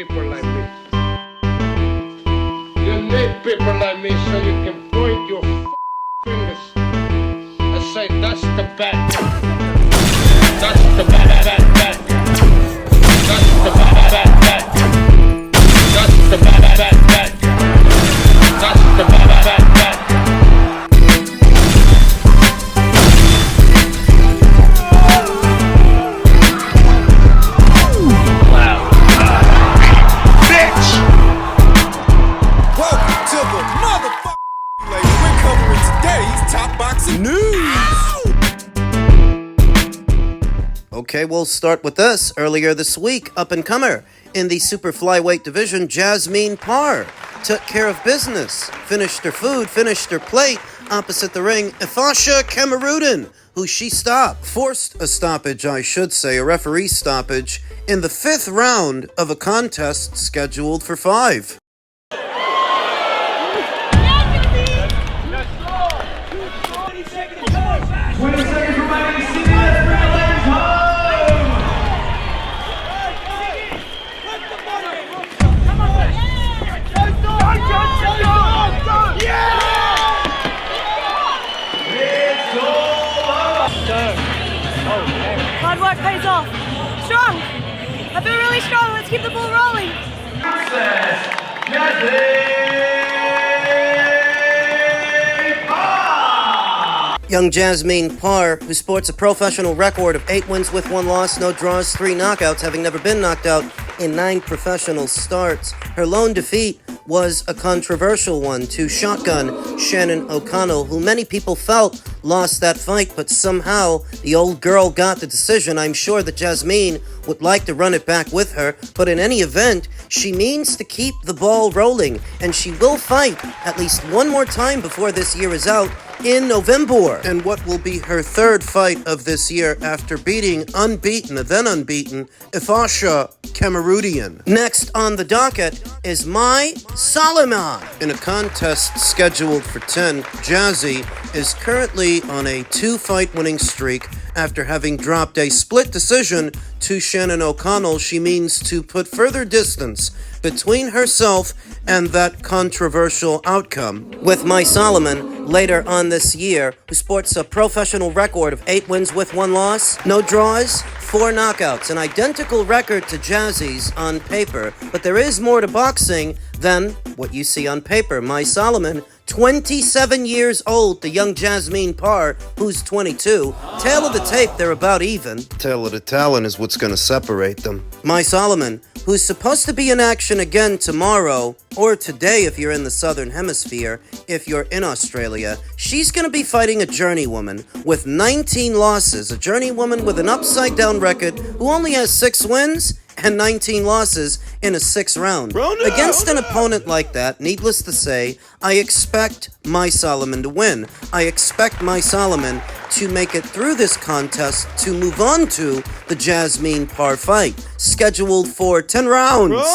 people like me. You need people like me so you can point your fingers and say, that's the bad guy. That's the bad guy. That's the bad guy. That's the bad guy. That's the bad guy. Okay, we'll start with this. Earlier this week, up-and-comer in the super flyweight division, Jasmine Parr took care of business, finished her food, finished her plate, opposite the ring, Kamarudin, who she stopped. Forced a stoppage, I should say, a referee stoppage, in the 5th round of a contest scheduled for 5. Hard work pays off. Strong. I feel really strong. Let's keep the ball rolling. Young Jasmine Parr, who sports a professional record of 8 wins with 1 loss, no draws, 3 knockouts, having never been knocked out in 9 professional starts. Her lone defeat was a controversial one to Shotgun Shannon O'Connell, who many people felt lost that fight, but somehow the old girl got the decision. I'm sure that Jasmine would like to run it back with her, but in any event, she means to keep the ball rolling, and she will fight at least one more time before this year is out in November. And what will be her 3rd fight of this year after beating unbeaten, then unbeaten, Kamarudin. Next on the docket is my Soliman. In a contest scheduled for 10, Jazzy is currently on a 2-fight winning streak. After having dropped a split decision to Shannon O'Connell, she means to put further distance between herself and that controversial outcome. With my Soliman, later on this year, who sports a professional record of 8 wins with 1 loss, no draws, 4 knockouts, an identical record to Jazzy's on paper, but there is more to boxing than what you see on paper. My Soliman, 27 years old, the young Jasmine Parr, who's 22. Tail of the tape, they're about even. Tail of the talon is what's gonna separate them. My Soliman, who's supposed to be in action again tomorrow, or today if you're in the Southern Hemisphere, if you're in Australia, she's gonna be fighting a journeywoman with 19 losses, a journeywoman with an upside-down record who only has 6 wins and 19 losses in a 6th round. Against an opponent like that, needless to say, I expect my Soliman to win. I expect my Soliman to make it through this contest to move on to the Jasmine Parr fight, scheduled for 10 rounds.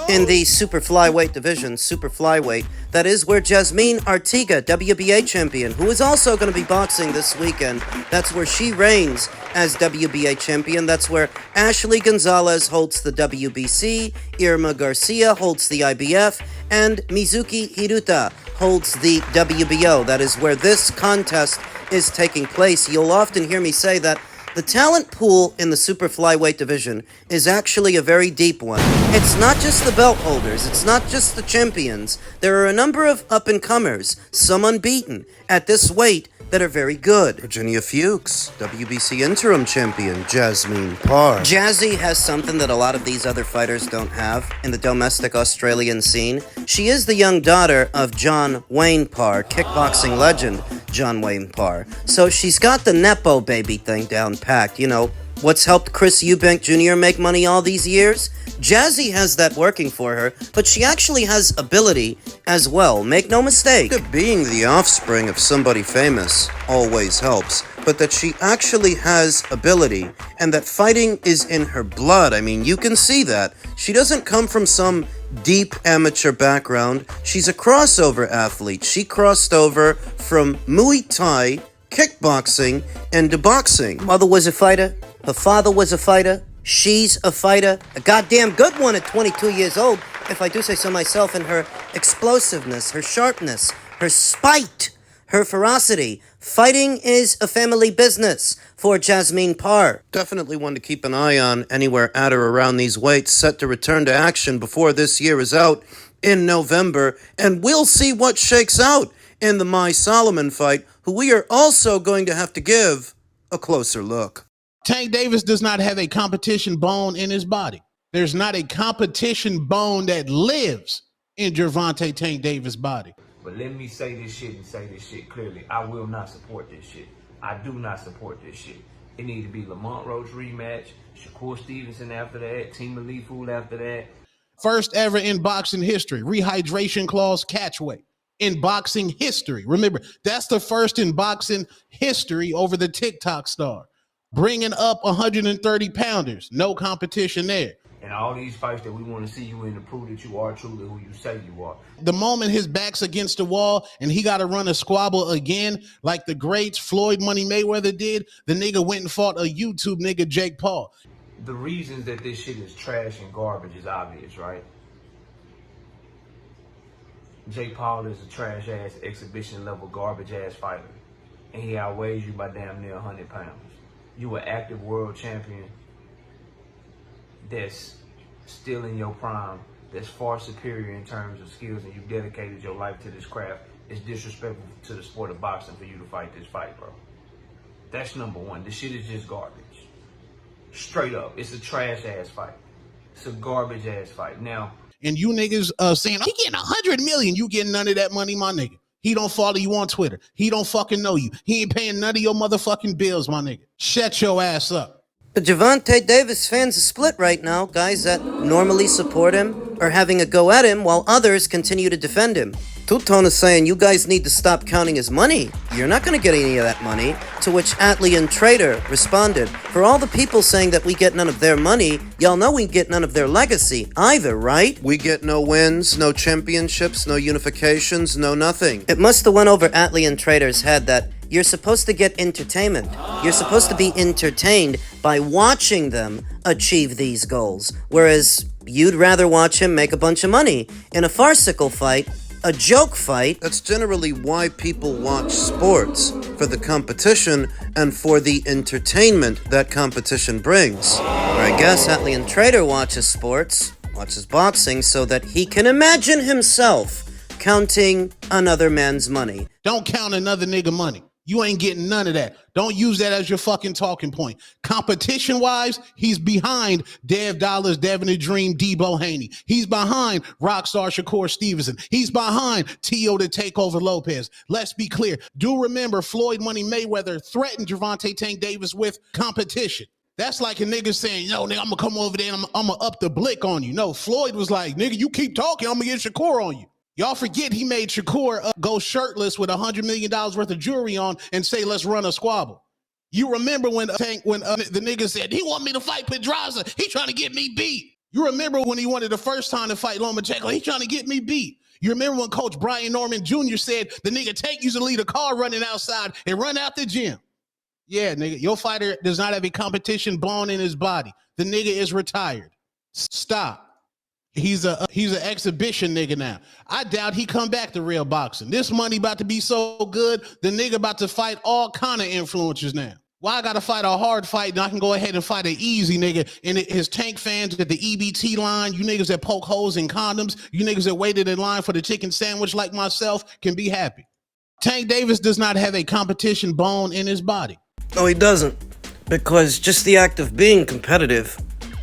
In the super flyweight division, super flyweight, that is where Jasmine Artiga, WBA champion, who is also going to be boxing this weekend, that's where she reigns as WBA champion. That's where Ashley Gonzalez holds the WBC, Irma Garcia holds the IBF, and Mizuki Hiruta holds the WBO. That is where this contest is taking place. You'll often hear me say that the talent pool in the super flyweight division is actually a very deep one. It's not just the belt holders, it's not just the champions. There are a number of up-and-comers, some unbeaten, at this weight that are very good. Virginia Fuchs, WBC interim champion, Jasmine Parr. Jazzy has something that a lot of these other fighters don't have in the domestic Australian scene. She is the young daughter of John Wayne Parr, kickboxing legend John Wayne Parr. So she's got the Nepo baby thing down packed, you know. What's helped Chris Eubank Jr. make money all these years? Jazzy has that working for her, but she actually has ability as well. Make no mistake. Being the offspring of somebody famous always helps, but that she actually has ability, and that fighting is in her blood. I mean, you can see that. She doesn't come from some deep amateur background. She's a crossover athlete. She crossed over from Muay Thai, kickboxing, and to boxing. Mother was a fighter. Her father was a fighter. She's a fighter, a goddamn good one at 22 years old, if I do say so myself, and her explosiveness, her sharpness, her spite, her ferocity. Fighting is a family business for Jasmine Parr. Definitely one to keep an eye on anywhere at or around these weights, set to return to action before this year is out in November, and we'll see what shakes out in the Soliman fight, who we are also going to have to give a closer look. Tank Davis does not have a competition bone in his body. There's not a competition bone that lives in Gervonta Tank Davis' body. But let me say this shit and say this shit clearly. I will not support this shit. I do not support this shit. It need to be Lamont Roach rematch, Shakur Stevenson after that, Team Elite Food after that. First ever in boxing history, rehydration clause catch weight. In boxing history. Remember, that's the first in boxing history over the TikTok star. Bringing up 130 pounders. No competition there. And all these fights that we want to see you in to prove that you are truly who you say you are. The moment his back's against the wall and he got to run a squabble again, like the greats Floyd Money Mayweather did, the nigga went and fought a YouTube nigga, Jake Paul. The reasons that this shit is trash and garbage is obvious, right? Jake Paul is a trash-ass, exhibition-level, garbage-ass fighter. And he outweighs you by damn near 100 pounds. You an active world champion that's still in your prime, that's far superior in terms of skills, and you've dedicated your life to this craft. It's disrespectful to the sport of boxing for you to fight this fight, bro. That's number one. This shit is just garbage. Straight up. It's a trash-ass fight. It's a garbage-ass fight. Now, and you niggas saying, he getting 100 million, you getting none of that money, my nigga. He don't follow you on Twitter. He don't fucking know you. He ain't paying none of your motherfucking bills, my nigga. Shut your ass up. The Gervonta Davis fans are split right now. Guys that normally support him are having a go at him, while others continue to defend him. Two-Tone is saying, you guys need to stop counting his money. You're not going to get any of that money. To which Atlian Trader responded, for all the people saying that we get none of their money, y'all know we get none of their legacy either, right? We get no wins, no championships, no unifications, no nothing. It must have went over Atlian Trader's head that you're supposed to get entertainment. You're supposed to be entertained by watching them achieve these goals, whereas you'd rather watch him make a bunch of money in a farcical fight, a joke fight. That's generally why people watch sports, for the competition and for the entertainment that competition brings. Or I guess Atlian Trader watches sports, watches boxing, so that he can imagine himself counting another man's money. Don't count another nigga money. You ain't getting none of that. Don't use that as your fucking talking point. Competition-wise, he's behind Dev Dollars, Devin the Dream, Debo Haney. He's behind Rockstar Shakur Stevenson. He's behind Tio the Takeover Lopez. Let's be clear. Do remember Floyd Money Mayweather threatened Gervonta Tank Davis with competition. That's like a nigga saying, yo, nigga, I'm going to come over there and I'm going to up the blick on you. No, Floyd was like, nigga, you keep talking, I'm going to get Shakur on you. Y'all forget he made Shakur go shirtless with $100 million worth of jewelry on and say, let's run a squabble. You remember when the nigga said, he want me to fight Pedraza. He trying to get me beat. You remember when he wanted the first time to fight Lomachenko. He trying to get me beat. You remember when Coach Brian Norman Jr. said, the nigga Tank used to leave a car running outside and run out the gym. Yeah, nigga, your fighter does not have a competition bone in his body. The nigga is retired. Stop. He's an exhibition nigga now. I doubt he come back to real boxing. This money about to be so good, the nigga about to fight all kind of influencers now. Why I gotta fight a hard fight and I can go ahead and fight an easy nigga? And his Tank fans at the EBT line, you niggas that poke holes in condoms, you niggas that waited in line for the chicken sandwich like myself can be happy. Tank Davis does not have a competition bone in his body. No, he doesn't. Because just the act of being competitive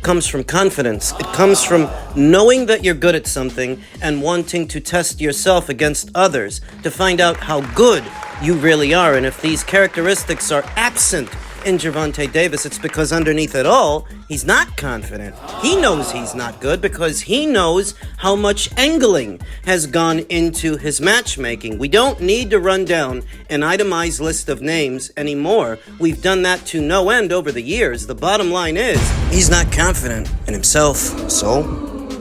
comes from confidence. It comes from knowing that you're good at something and wanting to test yourself against others to find out how good you really are. And if these characteristics are absent in Gervonta Davis, it's because underneath it all, he's not confident. He knows he's not good because he knows how much angling has gone into his matchmaking. We don't need to run down an itemized list of names anymore. We've done that to no end over the years. The bottom line is, he's not confident in himself, so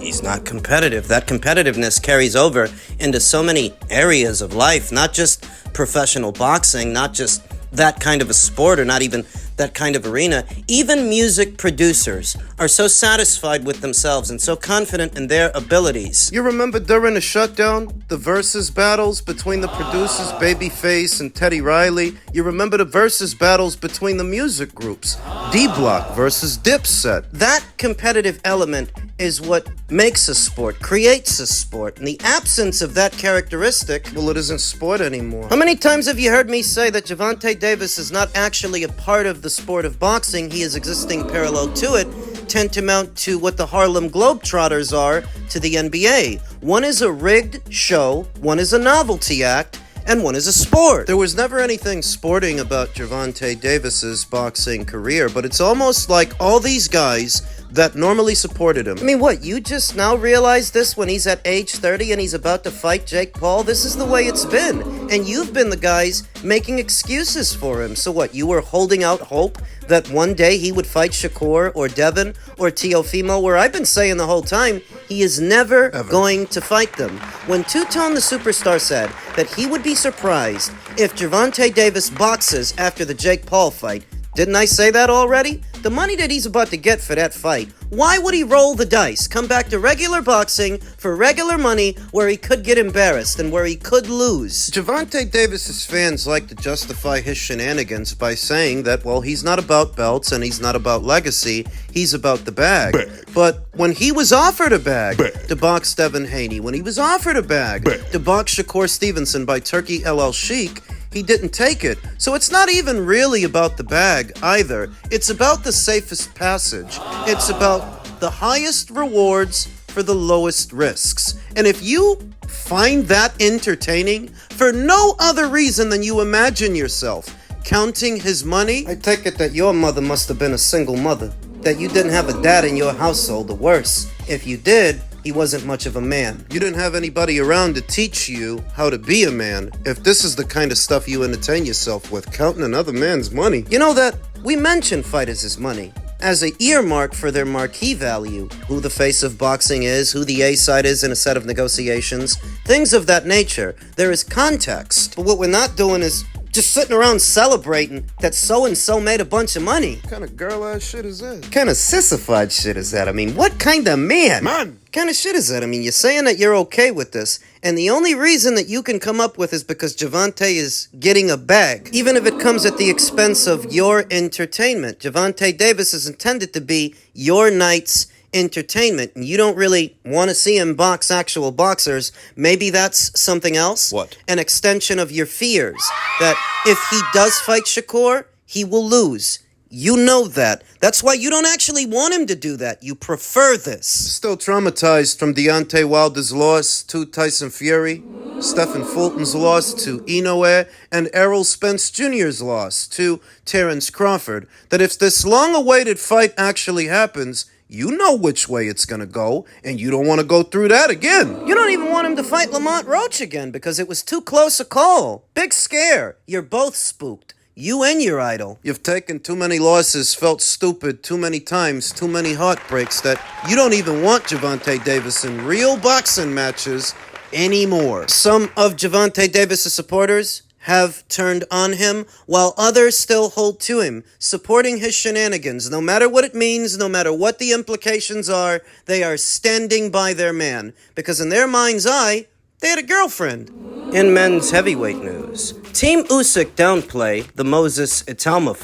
he's not competitive. That competitiveness carries over into so many areas of life, not just professional boxing, not just that kind of a sport, or not even that kind of arena, even music producers are so satisfied with themselves and so confident in their abilities. You remember during the shutdown, the versus battles between the producers Babyface and Teddy Riley? You remember the versus battles between the music groups, D-Block versus Dipset? That competitive element is what makes a sport, creates a sport. In the absence of that characteristic, well, it isn't sport anymore. How many times have you heard me say that Gervonta Davis is not actually a part of the sport of boxing? He is existing parallel to it, tantamount to what the Harlem Globetrotters are to the NBA. One is a rigged show, one is a novelty act, and one is a sport. There was never anything sporting about Gervonta Davis's boxing career, but it's almost like all these guys that normally supported him. I mean, what, you just now realize this when he's at age 30 and he's about to fight Jake Paul? This is the way it's been. And you've been the guys making excuses for him. So what, you were holding out hope that one day he would fight Shakur or Devin or Teofimo, where I've been saying the whole time, he is never going to fight them. When Two-Tone the Superstar said that he would be surprised if Gervonta Davis boxes after the Jake Paul fight, didn't I say that already? The money that he's about to get for that fight, why would he roll the dice, come back to regular boxing for regular money where he could get embarrassed and where he could lose? Gervonta Davis's fans like to justify his shenanigans by saying that, well, he's not about belts and he's not about legacy, he's about the bag. But when he was offered a bag to box Devin Haney, when he was offered a bag to box Shakur Stevenson by Turkey LL Sheik, he didn't take it. So it's not even really about the bag either. It's about the safest passage. It's about the highest rewards for the lowest risks. And if you find that entertaining for no other reason than you imagine yourself counting his money, I take it that your mother must have been a single mother, that you didn't have a dad in your household, or worse, if you did, he wasn't much of a man. You didn't have anybody around to teach you how to be a man. If this is the kind of stuff you entertain yourself with, counting another man's money. You know that we mention fighters as money as an earmark for their marquee value, who the face of boxing is, who the A-side is in a set of negotiations, things of that nature. There is context. But what we're not doing is just sitting around celebrating that so-and-so made a bunch of money. What kind of girl-ass shit is that? What kind of sissified shit is that? I mean, what kind of man? What kind of shit is that? I mean, you're saying that you're okay with this, and the only reason that you can come up with is because Gervonta is getting a bag, even if it comes at the expense of your entertainment. Gervonta Davis is intended to be your night's entertainment, and you don't really want to see him box actual boxers. Maybe that's something else? What? An extension of your fears that if he does fight Shakur, he will lose. You know that. That's why you don't actually want him to do that. You prefer this. Still traumatized from Deontay Wilder's loss to Tyson Fury, Stephen Fulton's loss to Inoue, and Errol Spence Jr.'s loss to Terence Crawford. That if this long-awaited fight actually happens, you know which way it's gonna go, and you don't want to go through that again. You don't even want him to fight Lamont Roach again because it was too close a call. Big scare. You're both spooked. You and your idol. You've taken too many losses, felt stupid too many times, too many heartbreaks that you don't even want Gervonta Davis in real boxing matches anymore. Some of Gervonta Davis' supporters have turned on him, while others still hold to him, supporting his shenanigans. No matter what it means, no matter what the implications are, they are standing by their man. Because in their mind's eye, they had a girlfriend. In men's heavyweight news, Team Usyk downplay the Itauma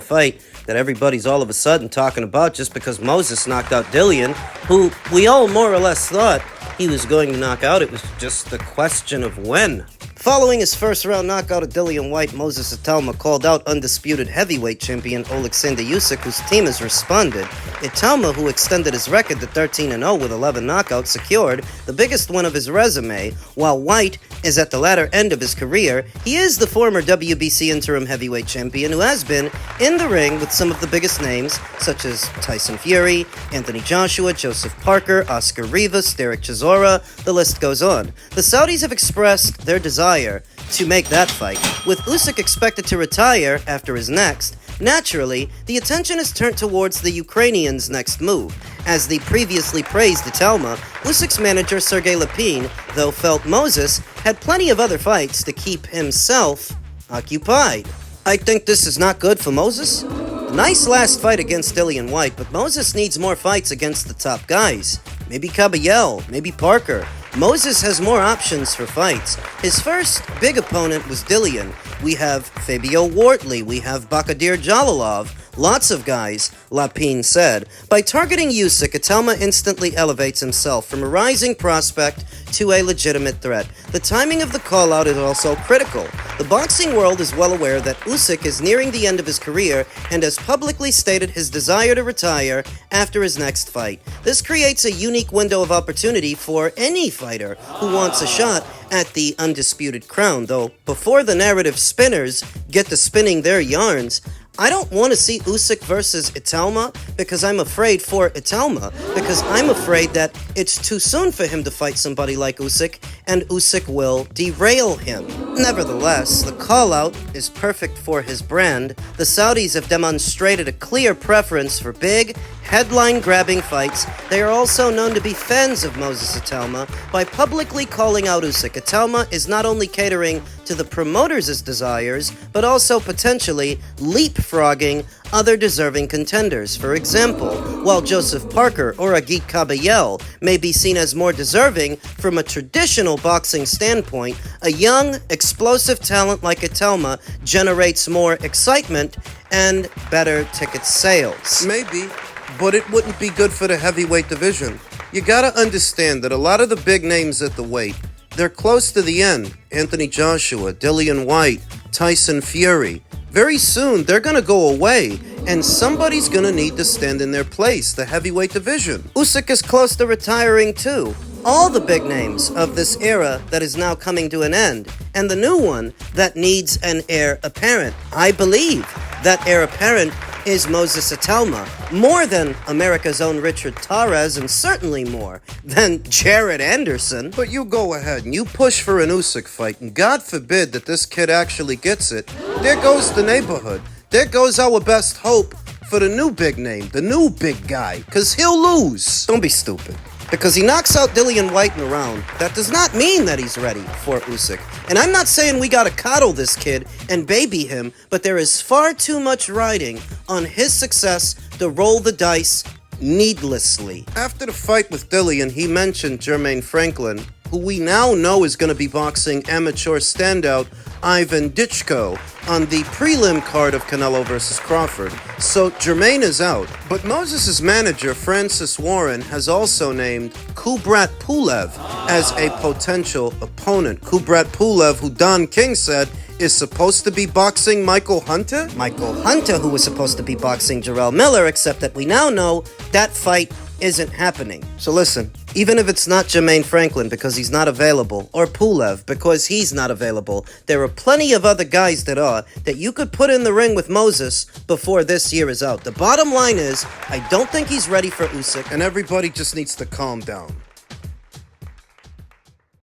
fight that everybody's all of a sudden talking about just because Moses knocked out Dillian, who we all more or less thought he was going to knock out. It was just the question of when. Following his first-round knockout of Dillian White, Moses Itauma called out undisputed heavyweight champion Oleksandr Usyk, whose team has responded. Itauma, who extended his record to 13-0 with 11 knockouts, secured the biggest win of his resume. While White is at the latter end of his career, he is the former WBC interim heavyweight champion who has been in the ring with some of the biggest names, such as Tyson Fury, Anthony Joshua, Joseph Parker, Oscar Rivas, Derek Chisora. The list goes on. The Saudis have expressed their desire to make that fight. With Usyk expected to retire after his next, naturally, the attention is turned towards the Ukrainian's next move. As the previously praised Itauma, Usyk's manager Sergey Lapine, though, felt Moses had plenty of other fights to keep himself occupied. I think this is not good for Moses. Nice last fight against Dillian White, but Moses needs more fights against the top guys. Maybe Caballel, maybe Parker. Moses has more options for fights. His first big opponent was Dillian. We have Fabio Wortley, we have Bakadir Jalalov, lots of guys, Lapine said. By targeting Usyk, Itauma instantly elevates himself from a rising prospect to a legitimate threat. The timing of the call-out is also critical. The boxing world is well aware that Usyk is nearing the end of his career and has publicly stated his desire to retire after his next fight. This creates a unique window of opportunity for any fighter who wants a shot at the undisputed crown, though before the narrative spinners get to spinning their yarns, I don't want to see Usyk versus Itauma because I'm afraid for Itauma, because I'm afraid that it's too soon for him to fight somebody like Usyk, and Usyk will derail him. Nevertheless, the call-out is perfect for his brand. The Saudis have demonstrated a clear preference for big, headline-grabbing fights. They are also known to be fans of Moses Itauma. By publicly calling out Usyk, Itauma is not only catering to the promoters' desires, but also potentially leapfrogging other deserving contenders. For example, while Joseph Parker or Agit Caballel may be seen as more deserving from a traditional boxing standpoint, a young, explosive talent like Itauma generates more excitement and better ticket sales. Maybe, but it wouldn't be good for the heavyweight division. You gotta understand that a lot of the big names at the weight, they're close to the end. Anthony Joshua, Dillian White, Tyson Fury. Very soon, they're gonna go away, and somebody's gonna need to stand in their place, the heavyweight division. Usyk is close to retiring too. All the big names of this era that is now coming to an end, and the new one that needs an heir apparent. I believe that heir apparent is Moses Itauma, more than America's own Richard Torres, and certainly more than Jared Anderson. But you go ahead and you push for an Usyk fight, and God forbid that this kid actually gets it. There goes the neighborhood. There goes our best hope for the new big name, the new big guy, because he'll lose. Don't be stupid. Because he knocks out Dillian White in a round, that does not mean that he's ready for Usyk. And I'm not saying we gotta coddle this kid and baby him, but there is far too much riding on his success to roll the dice needlessly. After the fight with Dillian, he mentioned Jermaine Franklin, who we now know is going to be boxing amateur standout Ivan Ditchko on the prelim card of Canelo vs. Crawford. So Jermaine is out, but Moses' manager Francis Warren has also named Kubrat Pulev as a potential opponent. Kubrat Pulev, who Don King said is supposed to be boxing Michael Hunter? Michael Hunter, who was supposed to be boxing Jarrell Miller, except that we now know that fight isn't happening. So listen, even if it's not Jermaine Franklin because he's not available, or Pulev because he's not available, there are plenty of other guys that are, that you could put in the ring with Moses before this year is out. The bottom line is, I don't think he's ready for Usyk, and everybody just needs to calm down.